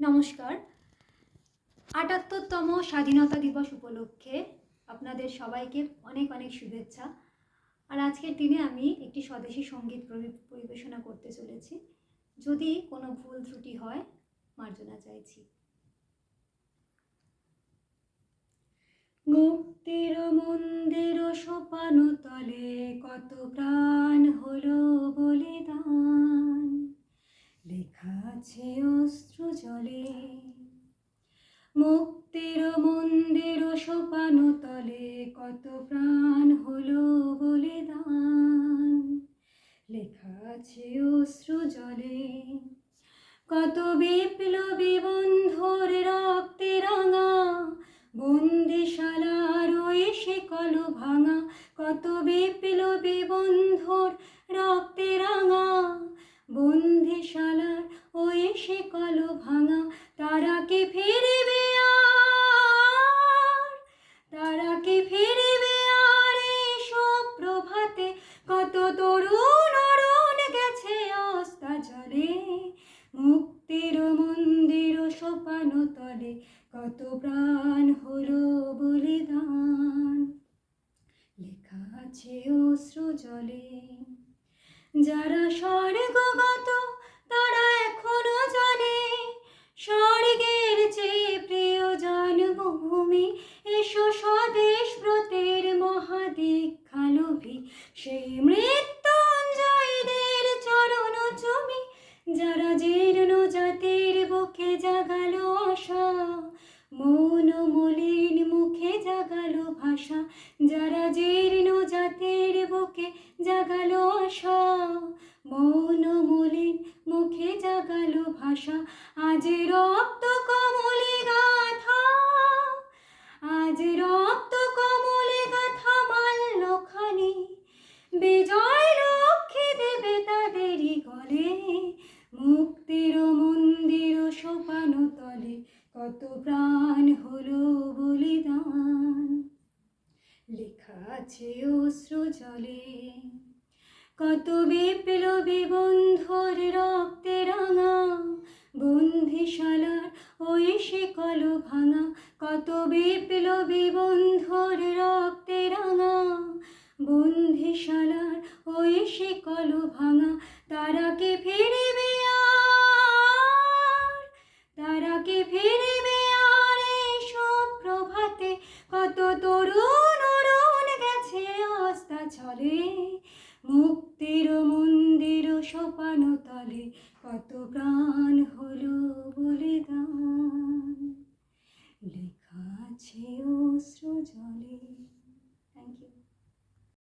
নমস্কার। ৭৮তম স্বাধীনতা দিবস উপলক্ষে আপনাদের সবাইকে অনেক অনেক শুভেচ্ছা। আর আজকের দিনে আমি একটি স্বদেশী সঙ্গীত পরিবেশনা করতে চলেছি। যদি কোনো ভুল ত্রুটি হয়, মার্জনা চাইছি। মুক্তির মন্দির সোপান তলে কত প্রাণ হলো বলিদান, লেখা আছে অস্ত্র জলে। মুক্তির মন্দির সোপান তলে কত প্রাণ হলো বলিদান, লেখা আছে অস্ত্র জলে। কত বিপ্লবী বন্ধুর রক্তে রাঙা বন্দিশালার ওই শিকল ভাঙা, কত বিপ্লবী বন্ধুর রক্তে রাঙা বন্দিশালার ওই শিকল ভাঙা। তারা কি ফিরবে আর, তারা কি ফিরবে আর এসব প্রভাতে? কত তরুণ অরুণ গেছে অস্তা জলে। মুক্তির মন্দির সোপান তলে কত প্রাণ হলো বলিদান, লেখা আছে অস্ত্র জলে। যারা স্বর্গগত তারা এখনো জানে স্বর্গের চেয়ে প্রিয় জন্মভূমি। এসো স্বদেশ ব্রতের মহাদীক্ষা লোভী, সেই মৃত্যুঞ্জয়ীদের চরণ চুমি। যারা জীর্ণ জাতির বুকে জাগালো আশা, মৌন মলিন মুখে জাগালো ভাষা। যারা জীর্ণ জাতির বুকে জাগালো আশা, মৌন মলিন মুখে জাগালো ভাষা। আজ রক্ত কমলে গাথা, আজ রক্ত কমলে গাথা মাল্যখানি, বিজয় লক্ষ্মী দেবে তাদেরই গলে। মুক্তির মন্দির সোপান তলে কত প্রাণ হলো বলিদান, লেখা আছে অস্ত্র জলে। কত বিপ্লবী বন্ধুর রক্তে রাঙা বন্দিশালার ওই শিকল ভাঙা, কত বিপ্লবী বন্ধুর রক্তে রাঙা বন্দিশালার ওই শিকল ভাঙা। তারা কি ফিরবে আর, তারা কি ফিরবে আর এসব প্রভাতে? কত তরুণ অরুণ গেছে অস্তা ছলে। মুক্তির মন্দির সোপান তলে কত প্রাণ হলো বলিদান, লেখা আছে অস্ত্র জলে।